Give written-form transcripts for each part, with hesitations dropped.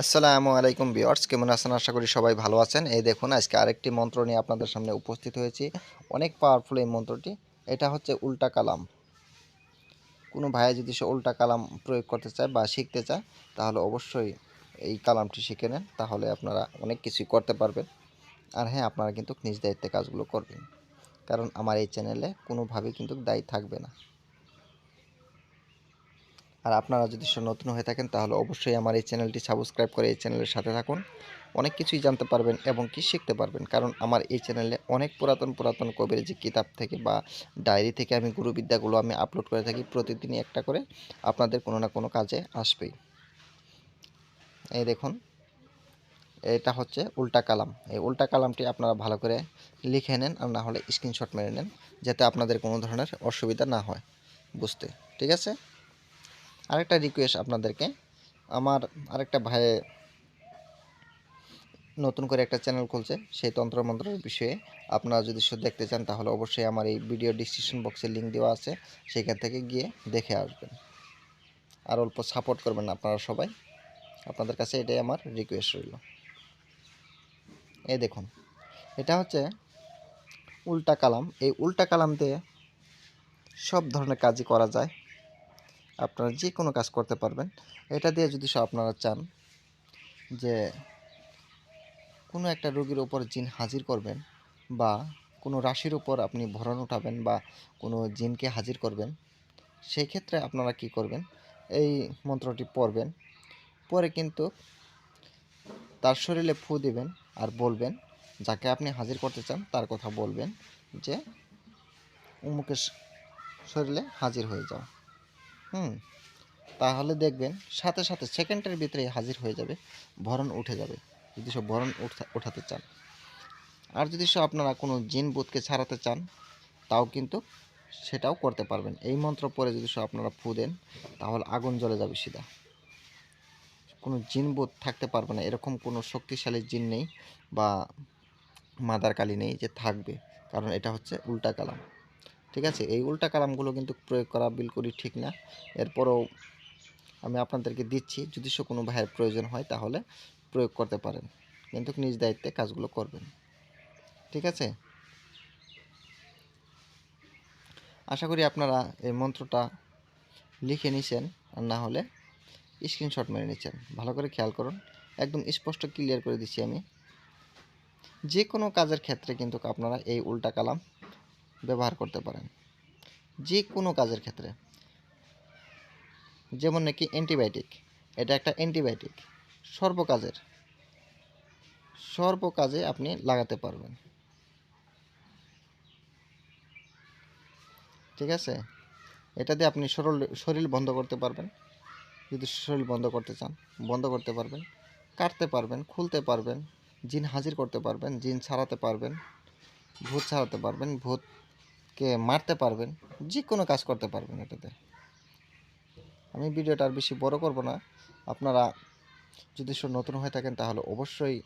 আসসালামু আলাইকুম ভিউয়ার্স, কেমন আছেন? আশা করি সবাই ভালো আছেন। এই দেখুন, আজকে আরেকটি মন্ত্র নিয়ে আপনাদের সামনে উপস্থিত হয়েছি। অনেক পাওয়ারফুল এই মন্ত্রটি। এটা হচ্ছে উল্টা কালাম। কোনো ভাইয়া যদি সে উল্টা কালাম প্রয়োগ করতে চায় বা শিখতে চায়, তাহলে অবশ্যই এই কালামটি শিখে নেন। তাহলে আপনারা অনেক কিছুই করতে পারবেন। আর হ্যাঁ, আপনারা কিন্তু নিজ দায়িত্বে কাজগুলো করবেন। কারণ আমার এই চ্যানেলে কোনোভাবেই কিন্তু দায়ী থাকবে না। আর আপনারা যদি নতুন হয়ে থাকেন, তাহলে অবশ্যই আমার এই চ্যানেলটি সাবস্ক্রাইব করে এই চ্যানেলের সাথে থাকুন। অনেক কিছুই জানতে পারবেন এবং কি শিখতে পারবেন। কারণ আমার এই চ্যানেলে অনেক পুরাতন কবিরাজি কিতাব থেকে বা ডায়েরি থেকে আমি গুরুবিদ্যাগুলো আমি আপলোড করে থাকি। প্রতিদিনই একটা করে আপনাদের কোনো না কোনো কাজে আসবেই। এই দেখুন, এটা হচ্ছে উল্টা কালাম। এই উল্টা কালামটি আপনারা ভালো করে লিখে নেন, আর না হলে স্ক্রিনশট মেরে নেন, যাতে আপনাদের কোনো ধরনের অসুবিধা না হয় বুঝতে। ঠিক আছে? আরেকটা রিকোয়েস্ট আপনাদেরকে, আমার আরেকটা ভাই নতুন করে একটা চ্যানেল খুলছে, সেই তন্ত্রমন্ত্রের বিষয়ে আপনারা যদি দেখতে চান, তাহলে অবশ্যই আমার এই ভিডিও ডিসক্রিপশন বক্সে লিঙ্ক দেওয়া আছে, সেখান থেকে গিয়ে দেখে আসবেন। আর অল্প সাপোর্ট করবেন আপনারা সবাই, আপনাদের কাছে এটাই আমার রিকোয়েস্ট রইল। এই দেখুন, এটা হচ্ছে উল্টা কালাম। এই উল্টা কালাম দিয়ে সব ধরনের কাজই করা যায়। আপনারা যে কোনো কাজ করতে পারবেন এটা দিয়ে। যদি আপনারা চান যে কোনো একটা রোগীর ওপর জিন হাজির করবেন, বা কোনো রাশির উপর আপনি ভরণ উঠাবেন, বা কোনো জিনকে হাজির করবেন, সেই ক্ষেত্রে আপনারা কি করবেন, এই মন্ত্রটি পড়বেন। পরে কিন্তু তার শরীরে ফু দিবেন, আর বলবেন, যাকে আপনি হাজির করতে চান তার কথা বলবেন যে অমুকের শরীরে হাজির হয়ে যাও। তাহলে দেখবেন সাথে সাথে সেকেন্ডের ভিতরে হাজির হয়ে যাবে, ভরণ উঠে যাবে, যদি সব ভরণ উঠাতে চান। আর যদি আপনারা কোনো জিন ভূতকে ছাড়াতে চান, তাও কিন্তু সেটাও করতে পারবেন। এই মন্ত্র পরে যদি আপনারা ফু দেন, তাহলে আগুন জ্বলে যাবে সিধা। কোনো জিন ভূত থাকতে পারবে না, এরকম কোনো শক্তিশালী জিন নেই বা মাদার কালী নেই যে থাকবে, কারণ এটা হচ্ছে উল্টা কালাম। ঠিক আছে? এই উল্টা কালামগুলো কিন্তু প্রয়োগ করা বিলকুলই ঠিক না। এরপরও আমি আপনাদেরকে দিচ্ছি, যদি কোনো ভাইয়ের প্রয়োজন হয় তাহলে প্রয়োগ করতে পারেন, কিন্তু নিজ দায়িত্বে কাজগুলো করবেন। ঠিক আছে? আশা করি আপনারা এই মন্ত্রটা লিখে নিছেন, আর না হলে স্ক্রিনশট মেরে নিচ্ছেন। ভালো করে খেয়াল করুন, একদম স্পষ্ট ক্লিয়ার করে দিচ্ছি আমি। যে কোনো কাজের ক্ষেত্রে কিন্তু আপনারা এই উল্টা কালাম ব্যবহার করতে পারেন, যে কোনো কাজের ক্ষেত্রে। যেমন নাকি অ্যান্টিবায়োটিক, এটা একটা অ্যান্টিবায়োটিক, সর্ব কাজে আপনি লাগাতে পারবেন। ঠিক আছে? এটা দিয়ে আপনি শরীর বন্ধ করতে পারবেন, যদি শরীর বন্ধ করতে চান বন্ধ করতে পারবেন, কাটতে পারবেন, খুলতে পারবেন, জিন হাজির করতে পারবেন, জিন ছাড়াতে পারবেন, ভূত ছাড়াতে পারবেন, ভূতকে মারতে পারবেন, যে কোনো কাজ করতে পারবেন এটাতে। আমি ভিডিওটা আর বেশি বড় করব না। আপনারা যদি নতুন হয়ে থাকেন, তাহলে অবশ্যই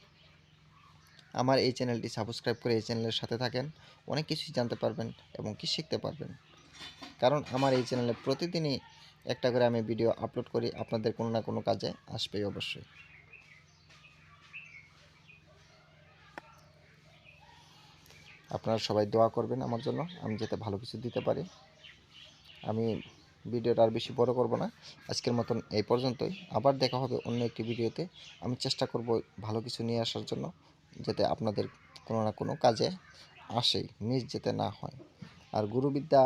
আমার এই চ্যানেলটি সাবস্ক্রাইব করে এই চ্যানেলের সাথে থাকেন। অনেক কিছুই জানতে পারবেন এবং কি শিখতে পারবেন। কারণ আমার এই চ্যানেলে প্রতিদিনই একটা করে আমি ভিডিও আপলোড করি, আপনাদের কোনো না কোনো কাজে আসবেই অবশ্যই। আপনারা সবাই দোয়া করবেন আমার জন্য, আমি যাতে ভালো কিছু দিতে পারি। আমি ভিডিওটা আর বেশি বড় করব না, আজকের মতন এই পর্যন্তই। আবার দেখা হবে অন্য একটি ভিডিওতে। আমি চেষ্টা করব ভালো কিছু নিয়ে আসার জন্য, যাতে আপনাদের কোনো না কোনো কাজে আসেই, মিস যেতে না হয়। আর গুরুবিদ্যা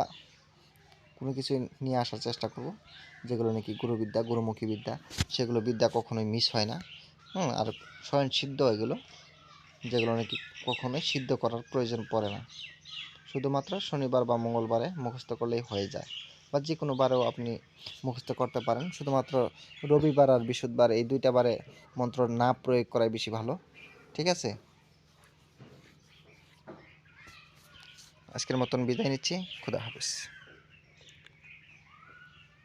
কোনো কিছু নিয়ে আসার চেষ্টা করব, যেগুলো নাকি গুরুবিদ্যা, গুরুমুখী বিদ্যা, সেগুলো বিদ্যা কখনোই মিস হয় না। আর স্বয়ং সিদ্ধ এগুলো, যেগুলো নাকি কখনোই সিদ্ধ করার প্রয়োজন পড়ে না। শুধুমাত্র শনিবার বা মঙ্গলবারে মুখস্থ করলেই হয়ে যায়, বা যে কোনো বারেও আপনি মুখস্থ করতে পারেন। শুধুমাত্র রবিবার আর বৃহস্পতিবার, এই দুইটা বারে মন্ত্র না প্রয়োগ করাই বেশি ভালো। ঠিক আছে? আজকের মতন বিদায় নিচ্ছি। খুদা হাফেজ।